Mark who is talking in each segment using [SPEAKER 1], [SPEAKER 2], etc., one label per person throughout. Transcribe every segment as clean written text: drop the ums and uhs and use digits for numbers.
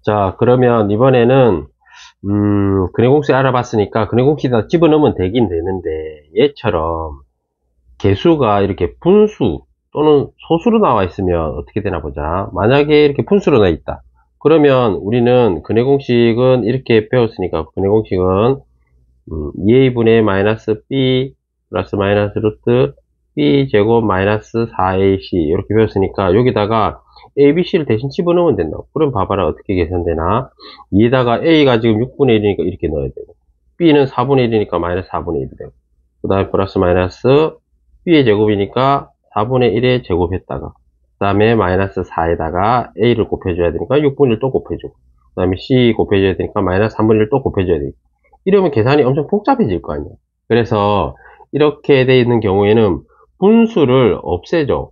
[SPEAKER 1] 자, 그러면 이번에는 근해공식 알아봤으니까 근해공식에다 집어넣으면 되긴 되는데 얘처럼 개수가 이렇게 분수 또는 소수로 나와 있으면 어떻게 되나 보자. 만약에 이렇게 분수로 나와 있다. 그러면 우리는 근해공식은 이렇게 배웠으니까 근해공식은 2a분의 마이너스 b 플러스 마이너스 루트 b 제곱 마이너스 4ac 이렇게 배웠으니까 여기다가 a, b, c를 대신 집어넣으면 된다. 그럼 봐봐라 어떻게 계산되나. 2에다가 a가 지금 6분의 1이니까 이렇게 넣어야 되고 b는 4분의 1이니까 마이너스 4분의 1이 되고 그 다음에 플러스 마이너스 b의 제곱이니까 4분의 1에 제곱했다가 그 다음에 마이너스 4에다가 a를 곱해줘야 되니까 6분의 1 또 곱해주고 그 다음에 c 곱해줘야 되니까 마이너스 3분의 1 또 곱해줘야 되고 이러면 계산이 엄청 복잡해질 거 아니야. 그래서 이렇게 돼 있는 경우에는 분수를 없애줘.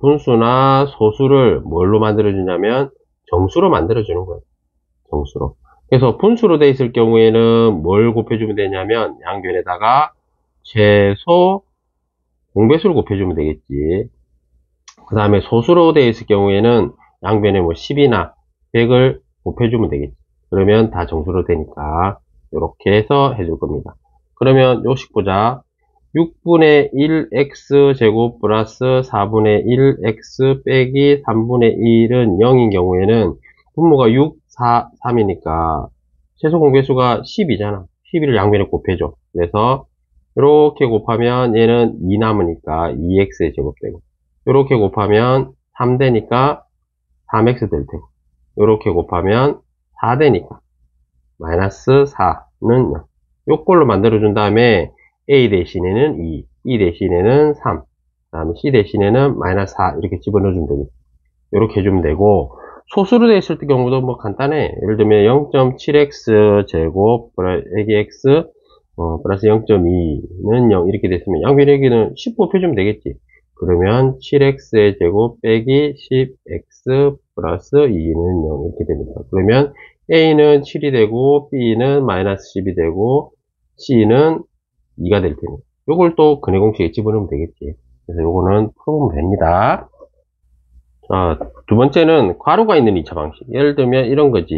[SPEAKER 1] 분수나 소수를 뭘로 만들어주냐면 정수로 만들어주는 거예요. 정수로. 그래서 분수로 돼 있을 경우에는 뭘 곱해주면 되냐면 양변에다가 최소 공배수를 곱해주면 되겠지. 그 다음에 소수로 돼 있을 경우에는 양변에 뭐 10이나 100을 곱해주면 되겠지. 그러면 다 정수로 되니까 이렇게 해서 해줄 겁니다. 그러면 요식 보자. 6분의 1x 제곱 플러스 4분의 1x 빼기 3분의 1은 0인 경우에는 분모가 6, 4, 3이니까 최소 공배수가 10이잖아. 11을 양변에 곱해줘. 그래서 이렇게 곱하면 얘는 2 남으니까 2x의 제곱되고 이렇게 곱하면 3 되니까 3x 될 테고 이렇게 곱하면 4 되니까 마이너스 4는 0. 요걸로 만들어준 다음에 a 대신에는 2, b 대신에는 3, 그 다음에 c 대신에는 마이너스 4 이렇게 집어넣어주면 되겠죠. 이렇게 해주면 되고 소수로 되어 있을 때 경우도 뭐 간단해. 예를 들면 0.7x 제곱 빼기 x 플러스 0.2는 0 이렇게 됐으면 양변 여기는 10 곱해주면 되겠지. 그러면 7x의 제곱 빼기 10x 플러스 2는 0 이렇게 됩니다. 그러면 a는 7이 되고 b는 마이너스 10이 되고 c는 2가 될 테니 요걸 또 근해공식에 집어넣으면 되겠지. 그래서 요거는 풀어보면 됩니다. 자, 두 번째는 괄호가 있는 2차 방식. 예를 들면 이런 거지.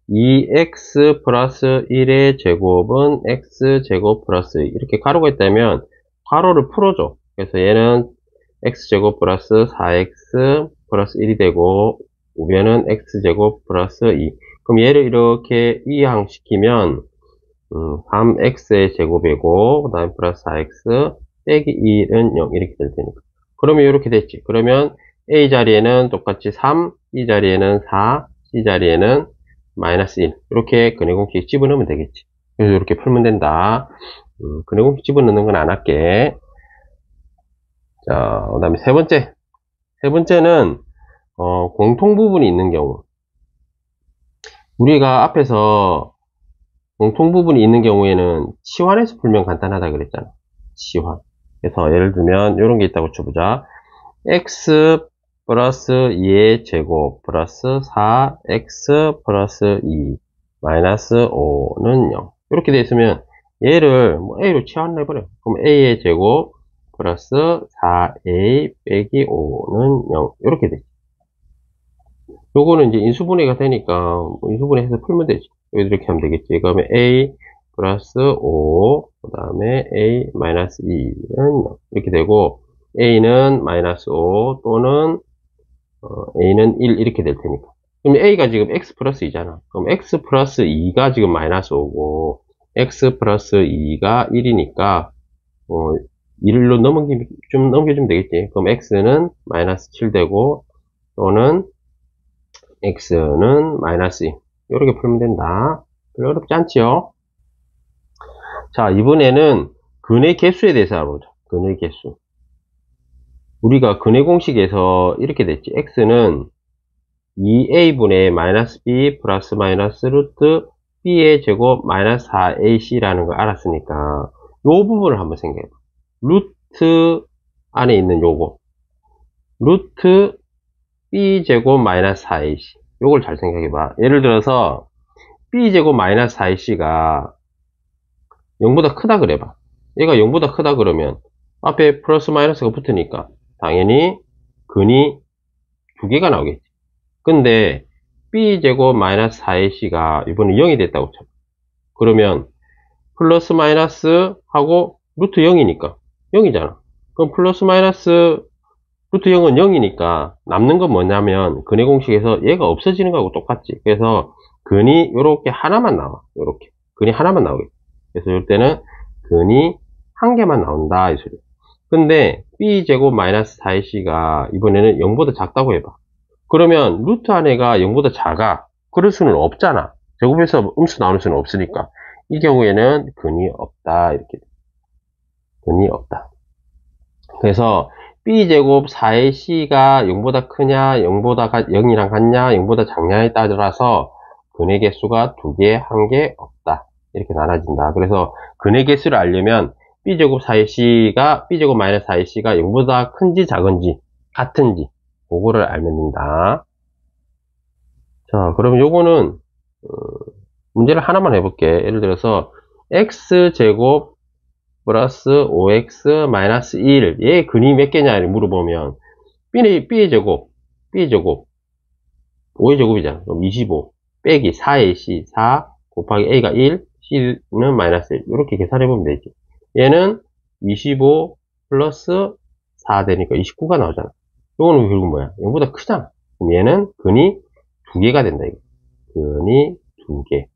[SPEAKER 1] 2x 플러스 1의 제곱은 x제곱 플러스 2. 이렇게 괄호가 있다면 괄호를 풀어줘. 그래서 얘는 x제곱 플러스 4x 플러스 1이 되고 우변은 x제곱 플러스 2. 그럼 얘를 이렇게 이항시키면 3x의 제곱이고 그 다음에 플러스 4x 빼기 1은 0 이렇게 될 테니까. 그러면 이렇게 됐지. 그러면 A 자리에는 똑같이 3, B 자리에는 4, C 자리에는 마이너스 1 이렇게 근해공식 집어넣으면 되겠지. 그래서 이렇게 풀면 된다. 근해공식 집어넣는 건 안 할게. 자, 그 다음에 세 번째. 세 번째는 공통 부분이 있는 경우. 우리가 앞에서 공통 부분이 있는 경우에는 치환해서 풀면 간단하다 그랬잖아. 치환. 그래서 예를 들면 이런 게 있다고 쳐보자. x 플러스 2의 제곱 플러스 4x 플러스 2 마이너스 5는 0 이렇게 되어 있으면 얘를 뭐 a로 치환을 해버려. 그럼 a의 제곱 플러스 4a 빼기 5는 0 이렇게 되지. 요거는 이제 인수분해가 되니까 인수분해해서 풀면 되지. 이렇게 하면 되겠지. 그러면 a 플러스 5 그 다음에 a 마이너스 2는 0 이렇게 되고 a는 마이너스 5 또는 a는 1 이렇게 될 테니까. 그럼 a가 지금 x 플러스 2잖아. 그럼 x 플러스 2가 지금 마이너스 5고 x 플러스 2가 1이니까 1로 넘겨주면 되겠지. 그럼 x는 마이너스 7 되고 또는 x는 마이너스 2 이렇게 풀면 된다. 별로 어렵지 않지요? 자, 이번에는 근의 개수에 대해서 알아보자. 근의 개수. 우리가 근의 공식에서 이렇게 됐지. x는 2a분의 마이너스 b 플러스 마이너스 루트 b의 제곱 마이너스 4ac라는 걸 알았으니까 요 부분을 한번 생각해봐. 루트 안에 있는 요거 루트 b제곱 마이너스 4ac 요걸 잘 생각해봐. 예를 들어서 b제곱 마이너스 4ac가 0보다 크다 그래봐. 얘가 0보다 크다 그러면 앞에 플러스 마이너스가 붙으니까 당연히 근이 두 개가 나오겠지. 근데 b제곱 마이너스 4ac가 이번에 0이 됐다고 쳐. 그러면 플러스 마이너스 하고 루트 0이니까 0이잖아. 그럼 플러스 마이너스 루트 0은 0이니까 남는 건 뭐냐면 근의 공식에서 얘가 없어지는 거하고 똑같지. 그래서 근이 요렇게 하나만 나와. 요렇게 근이 하나만 나오겠지. 그래서 이럴 때는 근이 한 개만 나온다 이 소리. 근데 b제곱 마이너스 4ac가 이번에는 0보다 작다고 해봐. 그러면 루트 안에가 0보다 작아. 그럴 수는 없잖아. 제곱에서 음수 나올 수는 없으니까. 이 경우에는 근이 없다. 이렇게. 근이 없다. 그래서 b제곱 4ac가 0보다 크냐, 0이랑 같냐, 0보다 작냐에 따라서 근의 개수가 2개, 1개 없다. 이렇게 나눠진다. 그래서 근의 개수를 알려면 b제곱 4ac가, b제곱 마이너스 4ac가 0보다 큰지 작은지, 같은지, 그거를 알면 된다. 자, 그럼 요거는, 문제를 하나만 해볼게. 예를 들어서, x제곱 플러스 5x 마이너스 1. 얘 근이 몇 개냐 물어보면, b의 제곱, 5의 제곱이잖아. 그럼 25 빼기 4ac, 4 곱하기 a가 1, c는 마이너스 1. 이렇게 계산해보면 되지. 얘는 25 플러스 4 되니까 29가 나오잖아. 요거는 결국 뭐야? 0보다 크잖아. 그럼 얘는 근이 2개가 된다. 이거. 근이 2개.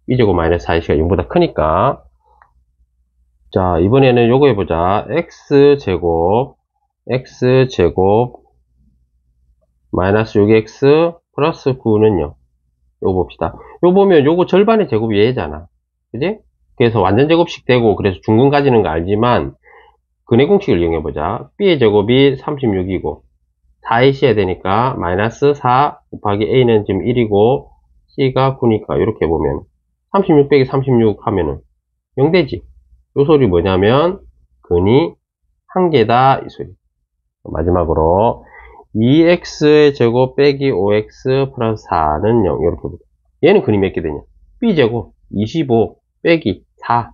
[SPEAKER 1] b제곱 마이너스 4ac가 0보다 크니까. 자, 이번에는 요거 해보자. x제곱 마이너스 6x 플러스 9는요. 요거 봅시다. 요거 보면 요거 절반의 제곱이 얘잖아. 그지? 그래서 완전 제곱식 되고, 그래서 중근 가지는 거 알지만, 근의 공식을 이용해보자. b의 제곱이 36이고, 4ac 해야 되니까, 마이너스 4 곱하기 a는 지금 1이고, c가 9니까, 이렇게 보면, 36 빼기 36 하면은, 0되지. 요 소리 뭐냐면, 근이 한 개다, 이 소리. 마지막으로, 2x의 제곱 빼기 5x 플러스 4는 0. 이렇게 보자. 얘는 근이 몇 개 되냐? b제곱 25 빼기 4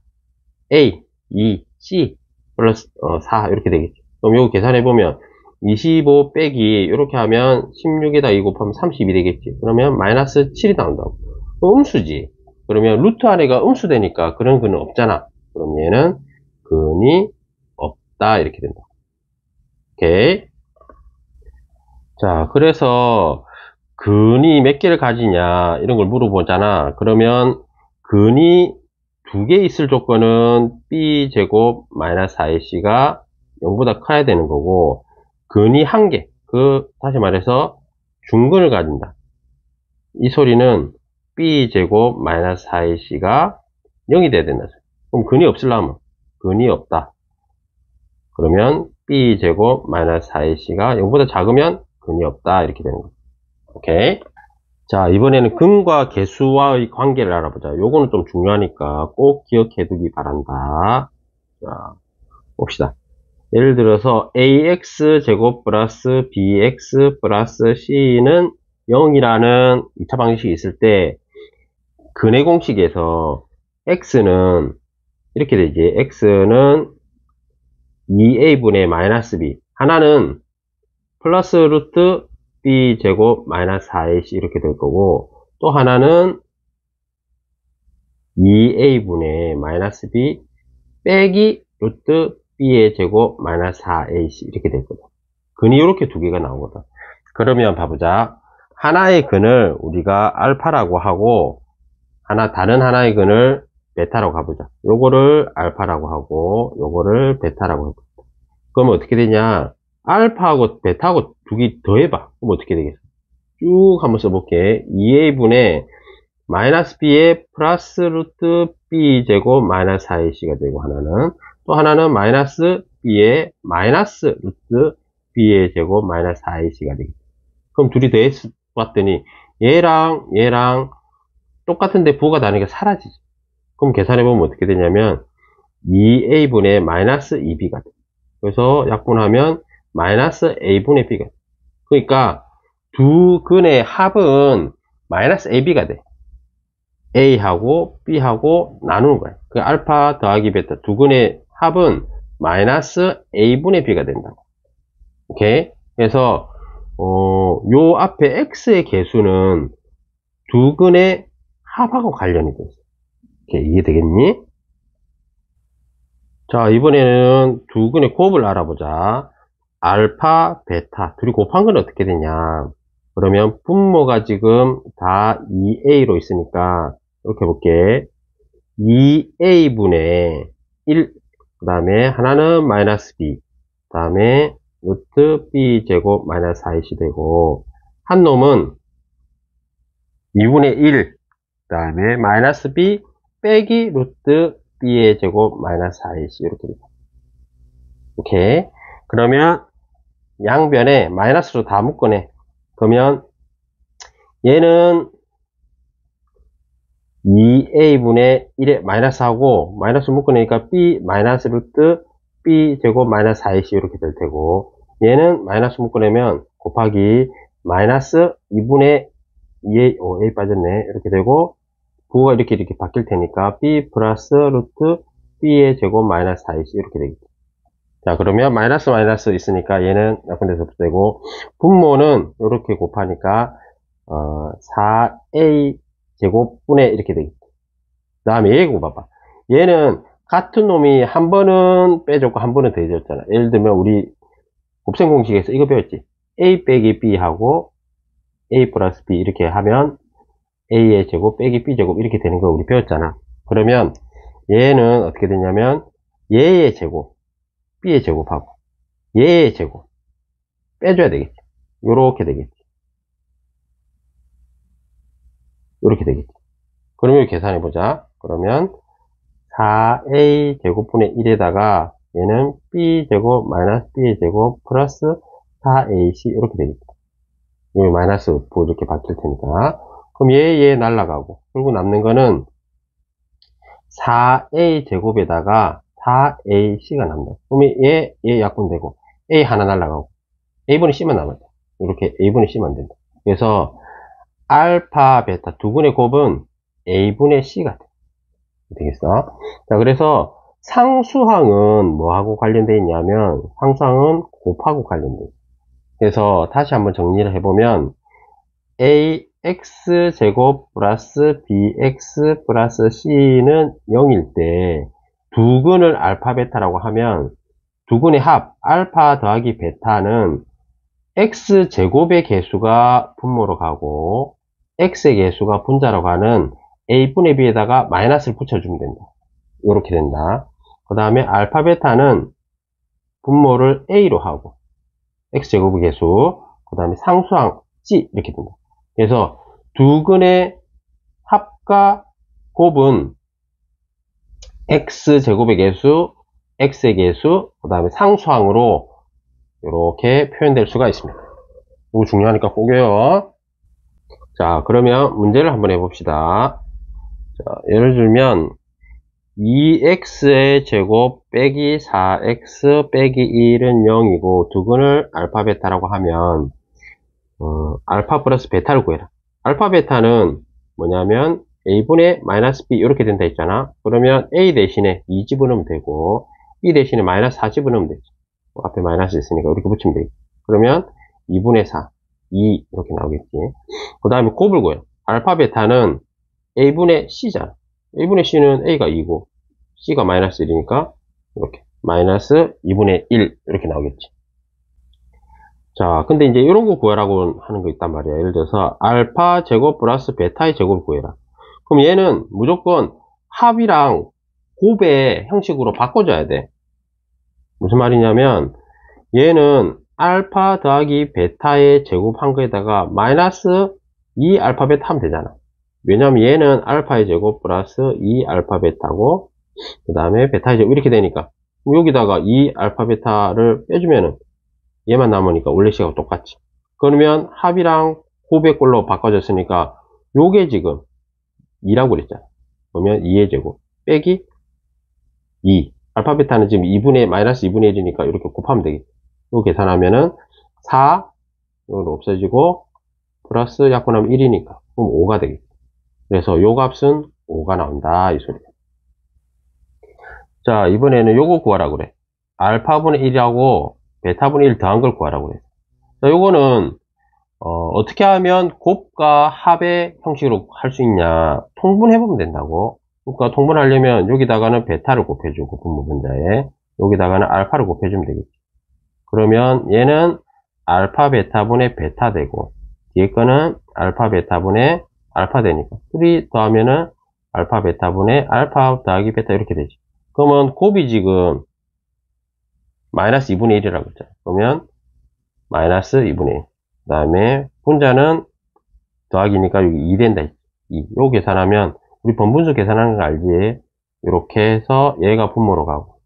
[SPEAKER 1] a 2 c 플러스 4 이렇게 되겠죠. 그럼 요거 계산해보면 25 빼기 이렇게 하면 16에다 2 곱하면 32 되겠지. 그러면 마이너스 7이 나온다고. 음수지. 그러면 루트 안에가 음수 되니까 그런 근은 없잖아. 그럼 얘는 근이 없다 이렇게 된다. 오케이. 자, 그래서 근이 몇 개를 가지냐 이런 걸 물어보잖아. 그러면 근이 2개 있을 조건은 b제곱 마이너스 4ac가 0보다 커야 되는 거고, 근이 1개, 다시 말해서 중근을 가진다. 이 소리는 b제곱 마이너스 4ac가 0이 돼야 된다. 그럼 근이 없으려면 근이 없다. 그러면 b제곱 마이너스 4ac가 0보다 작으면 근이 없다. 이렇게 되는 거예요. 오케이. 자, 이번에는 근과 개수와의 관계를 알아보자. 요거는 좀 중요하니까 꼭 기억해 두기 바란다. 자, 봅시다. 예를 들어서 ax제곱 플러스 bx 플러스 c는 0이라는 2차 방식이 있을 때 근의 공식에서 x는 이렇게 되지. x는 2a분의 마이너스 b, 하나는 플러스 루트 b제곱 마이너스 4ac 이렇게 될 거고, 또 하나는 2a분의 마이너스 b 빼기 루트 b의 제곱 마이너스 4ac 이렇게 될 거다. 근이 이렇게 두 개가 나오거든. 그러면 봐보자. 하나의 근을 우리가 알파라고 하고, 다른 하나의 근을 베타라고 가보자. 요거를 알파라고 하고, 요거를 베타라고 해보자. 그러면 어떻게 되냐? 알파하고 베타하고 두 개 더해봐. 그럼 어떻게 되겠어? 쭉 한번 써볼게. 2a분의 마이너스 b의 플러스 루트 b 제곱 마이너스 4ac가 되고, 또 하나는 마이너스 b의 마이너스 루트 b의 제곱 마이너스 4ac가 되겠죠. 그럼 둘이 더해서 봤더니 얘랑 똑같은데 부호가 다르니까 사라지지. 그럼 계산해보면 어떻게 되냐면 2a분의 마이너스 2b가 돼. 그래서 약분하면 마이너스 a분의 b가 돼. 그러니까 두 근의 합은 마이너스 ab가 돼. a하고 b하고 나누는 거야. 그 알파 더하기 베타 두 근의 합은 마이너스 a분의 b가 된다고. 오케이? 그래서 요 앞에 x의 개수는 두 근의 합하고 관련이 돼 있어. 이렇게 이해되겠니? 자, 이번에는 두 근의 곱을 알아보자. 알파, 베타 둘이 곱한 건 어떻게 되냐? 그러면 분모가 지금 다 2a로 있으니까 이렇게 볼게. 2a분의 1, 그 다음에 하나는 마이너스 b, 그 다음에 루트 b제곱 마이너스 4ac 되고, 한 놈은 2분의 1, 그 다음에 마이너스 b 빼기 루트 b의 제곱 마이너스 4ac 이렇게 됩니다. 오케이. 그러면 양변에 마이너스로 다 묶어내. 그러면 얘는 2a분의 1에 마이너스하고 마이너스 묶어내니까 b 마이너스 루트 b 제곱 마이너스 4ac 이렇게 될 테고, 얘는 마이너스 묶어내면 곱하기 마이너스 2분의 2a, a 빠졌네. 이렇게 되고 부호가 이렇게 바뀔 테니까 b 플러스 루트 b의 제곱 마이너스 4ac 이렇게 되겠죠. 자, 그러면 마이너스 마이너스 있으니까 얘는 나쁜 데서 없애고, 분모는 이렇게 곱하니까 4a 제곱분의 이렇게 되겠죠. 그 다음에 얘 곱봐봐. 얘는 같은 놈이 한 번은 빼줬고 한 번은 더해줬잖아. 예를 들면 우리 곱셈 공식에서 이거 배웠지. a 빼기 b 하고 a 플러스 b 이렇게 하면 a의 제곱 빼기 b 제곱 이렇게 되는 거 우리 배웠잖아. 그러면 얘는 어떻게 되냐면 얘의 제곱 b의 제곱하고 얘의 제곱 빼줘야 되겠지. 요렇게 되겠지. 요렇게 되겠지. 그러면 계산해보자. 그러면 4a 제곱분의 1에다가 얘는 b 제곱 마이너스 b의 제곱 플러스 4ac 이렇게 되겠지. 여기 마이너스 부 이렇게 바뀔 테니까. 그럼 얘 날라가고, 그리고 남는 거는 4a 제곱에다가 4ac가 남는다. 그러면 얘 약분되고, a 하나 날라가고, a분의 c만 남았다. 이렇게 a분의 c만 된다. 그래서 알파, 베타 두 근의 곱은 a분의 c가 되겠어. 자, 그래서 상수항은 뭐하고 관련되어 있냐면, 상수항은 곱하고 관련되어 있어. 그래서 다시 한번 정리를 해보면, ax제곱 플러스 bx 플러스 c는 0일 때 두 근을 알파 베타라고 하면 두 근의 합 알파 더하기 베타는 x제곱의 개수가 분모로 가고 x의 개수가 분자로 가는 a분의 b에다가 마이너스를 붙여주면 된다. 이렇게 된다. 그 다음에 알파 베타는 분모를 a로 하고 x제곱의 개수, 그 다음에 상수항 c 이렇게 된다. 그래서 두 근의 합과 곱은 x제곱의 개수, x의 개수, 그 다음에 상수항으로 이렇게 표현될 수가 있습니다. 이거 중요하니까 꼭 외워. 자, 그러면 문제를 한번 해봅시다. 자, 예를 들면 2x의 제곱 빼기 4x 빼기 1은 0이고 두 근을 알파 베타라고 하면 알파 플러스 베타를 구해라. 알파 베타는 뭐냐면 a분의 마이너스 b 이렇게 된다 했잖아. 그러면 a 대신에 2 집어넣으면 되고 b 대신에 마이너스 4 집어넣으면 되지. 앞에 마이너스 있으니까 이렇게 붙이면 되겠지. 그러면 2분의 4, 2 이렇게 나오겠지. 그 다음에 곱을 구해라. 알파 베타는 a분의 c잖아. a분의 c는 a가 2고 c가 마이너스 1이니까 이렇게 마이너스 2분의 1 이렇게 나오겠지. 자, 근데 이제 이런 거 구하라고 하는 거 있단 말이야. 예를 들어서 알파 제곱 플러스 베타의 제곱을 구해라. 그럼 얘는 무조건 합이랑 곱의 형식으로 바꿔줘야 돼. 무슨 말이냐면 얘는 알파 더하기 베타의 제곱한 거에다가 마이너스 2 알파 베타 하면 되잖아. 왜냐면 얘는 알파의 제곱 플러스 2 알파 베타고 그 다음에 베타의 제곱 이렇게 되니까 여기다가 2 알파 베타를 빼주면은 얘만 남으니까 원래 식하고 똑같지. 그러면 합이랑 곱의 꼴로 바꿔졌으니까 요게 지금 2라고 그랬잖아. 그러면 2의 제곱 빼기 2. 알파 베타는 지금 2분의 마이너스 2분의 1이니까 이렇게 곱하면 되겠지. 요 계산하면은 4 이건 없어지고 플러스 약분하면 1이니까 그럼 5가 되겠지. 그래서 요 값은 5가 나온다 이 소리야. 자, 이번에는 요거 구하라고 그래. 알파분의 1하고 베타분의 1 더한 걸 구하라고 그래. 자, 요거는 어떻게 하면 곱과 합의 형식으로 할 수 있냐? 통분해보면 된다고. 그러니까 통분하려면 여기다가는 베타를 곱해주고, 분모분자에. 여기다가는 알파를 곱해주면 되겠지. 그러면 얘는 알파 베타분의 베타 되고, 뒤에 거는 알파 베타분의 알파 되니까. 둘이 더하면은 알파 베타분의 알파 더하기 베타 이렇게 되지. 그러면 곱이 지금 마이너스 2분의 1이라고 했잖아. 그러면 마이너스 2분의 1. 그 다음에 분자는 더하기니까 여기 2 된다. 2. 요 계산하면 우리 번분수 계산하는 거 알지? 이렇게 해서 얘가 분모로 가고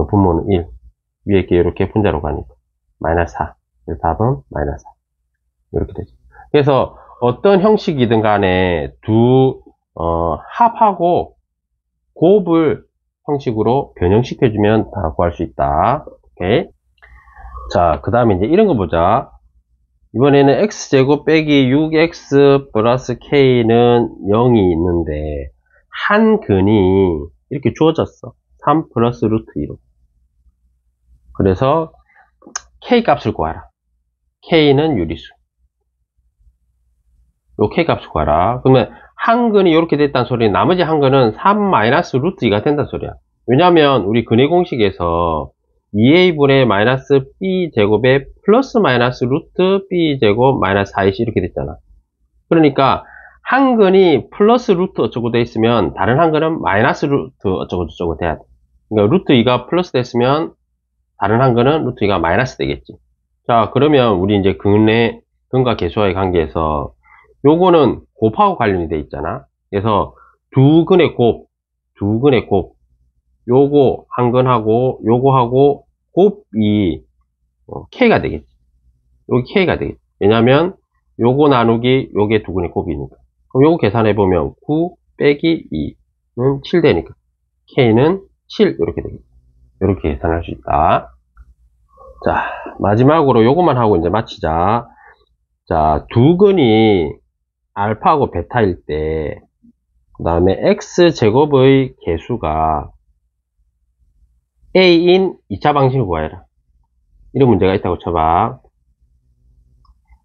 [SPEAKER 1] 분모는 1. 위에 게 이렇게 분자로 가니까 마이너스 4. 답은 마이너스 4. 이렇게 되죠. 그래서 어떤 형식이든 간에 합하고 곱을 형식으로 변형시켜주면 다 구할 수 있다. 오케이. 자, 그 다음에 이제 이런 거 보자. 이번에는 x제곱 빼기 6x 플러스 k는 0이 있는데 한 근이 이렇게 주어졌어. 3 플러스 루트 2로. 그래서 k 값을 구하라. k는 유리수. 요 k 값을 구하라. 그러면 한 근이 이렇게 됐다는 소리는 나머지 한 근은 3 마이너스 루트 2가 된다는 소리야. 왜냐면 우리 근의 공식에서 2a분의 마이너스 b제곱에 플러스 마이너스 루트 b제곱 마이너스 4ac 이렇게 됐잖아. 그러니까 한 근이 플러스 루트 어쩌고 돼 있으면 다른 한 근은 마이너스 루트 어쩌고 저쩌고 돼야 돼. 그러니까 루트 2가 플러스 됐으면 다른 한 근은 루트 2가 마이너스 되겠지. 자, 그러면 우리 이제 근과 계수와의 관계에서 요거는 곱하고 관련이 돼 있잖아. 그래서 두 근의 곱, 요거 한 근하고 요거하고 곱이 k가 되겠지. 여기 k가 되겠지. 왜냐면 요거 나누기 요게 두 근의 곱이니까. 그럼 요거 계산해보면 9 빼기 2는 7 되니까 k는 7 이렇게 되겠지. 이렇게 계산할 수 있다. 자, 마지막으로 요것만 하고 이제 마치자. 자, 두 근이 알파하고 베타일 때, 그 다음에 x제곱의 개수가 a인 2차 방식을 구하여라. 이런 문제가 있다고 쳐봐.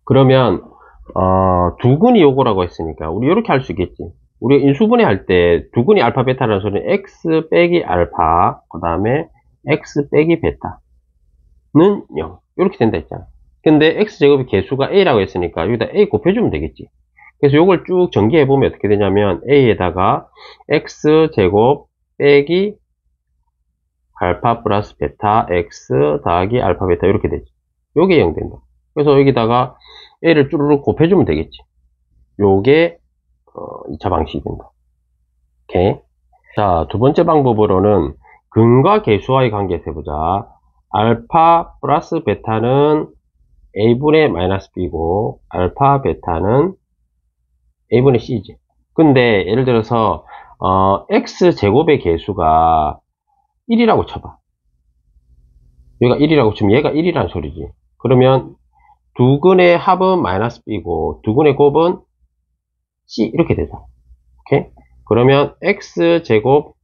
[SPEAKER 1] 그러면 두 근이 요거라고 했으니까 우리 이렇게 할 수 있겠지. 우리 인수분해 할 때 두 근이 알파 베타라는 소리는 x 빼기 알파 그 다음에 x 빼기 베타는 0 이렇게 된다 했잖아. 근데 x제곱의 개수가 a라고 했으니까 여기다 a 곱해주면 되겠지. 그래서 요걸 쭉 전개해보면 어떻게 되냐면 a에다가 x제곱 빼기 알파 플러스 베타 x 더하기 알파 베타 이렇게 되지. 요게 0 된다. 그래서 여기다가 a를 쭈루룩 곱해주면 되겠지. 요게 2차 방식이 된다. 오케이. 자, 두 번째 방법으로는 근과 계수와의 관계에서 해보자. 알파 플러스 베타는 a분의 마이너스 b고 알파 베타는 a분의 c지. 근데 예를 들어서 x제곱의 개수가 1이라고 쳐봐. 여기가 1이라고 치면 얘가 1이라는 소리지. 그러면 두 근의 합은 마이너스 b고 두 근의 곱은 c 이렇게 되죠. 오케이? 그러면 x제곱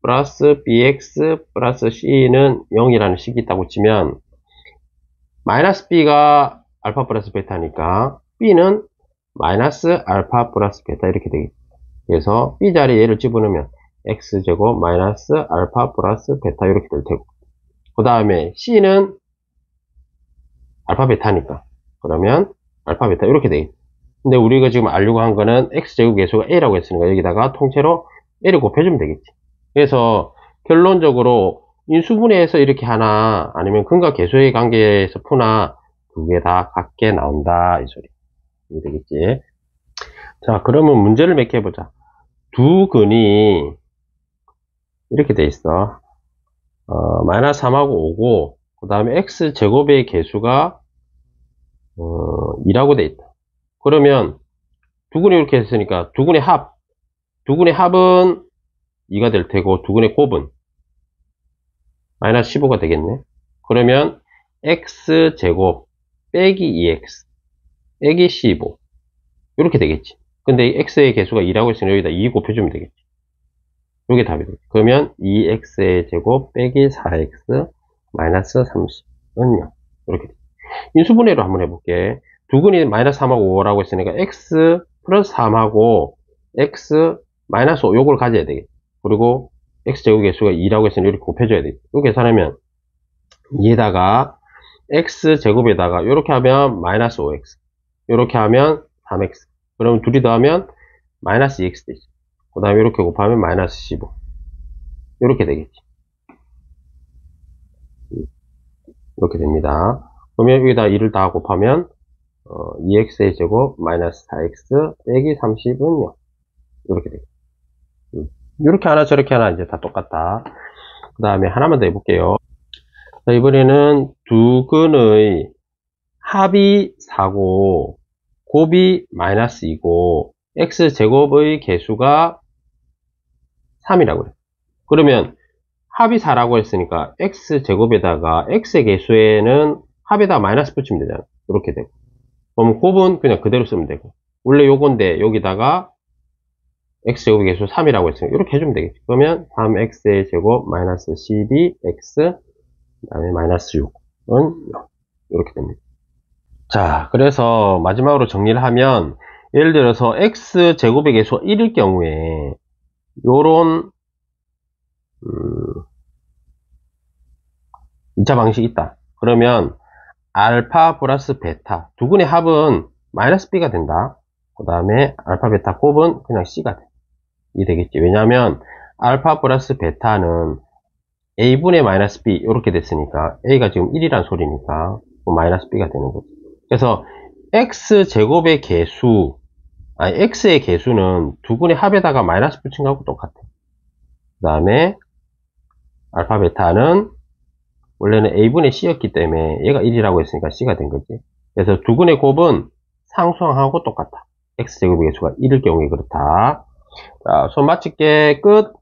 [SPEAKER 1] 플러스 bx 플러스 c는 0이라는 식이 있다고 치면 마이너스 b가 알파 플러스 베타니까 b는 마이너스 알파 플러스 베타 이렇게 되겠죠. 그래서 b 자리에 얘를 집어넣으면 x제곱 마이너스 알파 플러스 베타 이렇게 될 테고 그 다음에 c는 알파 베타니까 그러면 알파 베타 이렇게 되겠죠. 근데 우리가 지금 알려고 한 거는 x제곱 개수가 a라고 했으니까 여기다가 통째로 a를 곱해주면 되겠지. 그래서 결론적으로 인수분해해서 이렇게 하나 아니면 근과 계수의 관계에서 푸나 두 개 다 같게 나온다 이 소리. 이게 되겠지. 자, 그러면 문제를 몇 개 해보자. 두 근이 이렇게 돼 있어. 마이너스 3하고 5고 그 다음에 x제곱의 개수가 2라고 돼 있다. 그러면 두 근이 이렇게 했으니까 두 근의 합은 2가 될 테고 두 근의 곱은 마이너스 15가 되겠네. 그러면 x제곱 빼기 2x 빼기 15 이렇게 되겠지. 근데 x의 개수가 2라고 했으니 여기다 2 곱해주면 되겠지. 이게 답이 되겠지. 그러면 2x의 제곱 빼기 4x 마이너스 30은 0 이렇게 돼. 인수분해로 한번 해볼게. 두근이 마이너스 3하고 5라고 했으니까 x 플러스 3하고 x 마이너스 5 요걸 가져야 되겠지. 그리고 x제곱 개수가 2라고 했으니 이렇게 곱해줘야 되겠지. 이렇게 계산하면 2에다가 x제곱에다가 이렇게 하면 마이너스 5x, 이렇게 하면 3x, 그러면 둘이 더하면 마이너스 2x 되지. 그 다음에 이렇게 곱하면 마이너스 15 이렇게 되겠지. 이렇게 됩니다. 그러면 여기다 2를 다 곱하면 2x의 제곱 마이너스 4x 빼기 30은 0 이렇게 되겠지. 이렇게 하나 저렇게 하나 이제 다 똑같다. 그 다음에 하나만 더 해볼게요. 자, 이번에는 두근의 합이 4고 곱이 마이너스 2고 x제곱의 개수가 3이라고 그래. 그러면 합이 4라고 했으니까 x제곱에다가 x의 개수에는 합에다 마이너스 붙이면 되잖아. 이렇게 되고. 그럼 곱은 그냥 그대로 쓰면 되고. 원래 요건데 여기다가 x제곱의 개수 3이라고 했으니까 이렇게 해주면 되겠지. 그러면 3x의 제곱 마이너스 12x 그 다음에 마이너스 6은 0 이렇게 됩니다. 자, 그래서 마지막으로 정리를 하면 예를 들어서 x제곱의 개수가 1일 경우에 요런 2차 방식이 있다. 그러면 알파 플러스 베타 두근의 합은 마이너스 b가 된다. 그 다음에 알파 베타 곱은 그냥 c가 돼. 이 되겠지. 왜냐하면 알파 플러스 베타는 a분의 마이너스 b 이렇게 됐으니까 a가 지금 1이란 소리니까 마이너스 b가 되는 거지. 그래서 x제곱의 개수 x의 개수는 두근의 합에다가 마이너스 붙인 거하고 똑같아. 그 다음에 알파 베타는 원래는 a분의 c였기 때문에 얘가 1이라고 했으니까 c가 된 거지. 그래서 두근의 곱은 상수항하고 똑같다. x제곱의 개수가 1일 경우에 그렇다. 자, 손 맞추게 끝.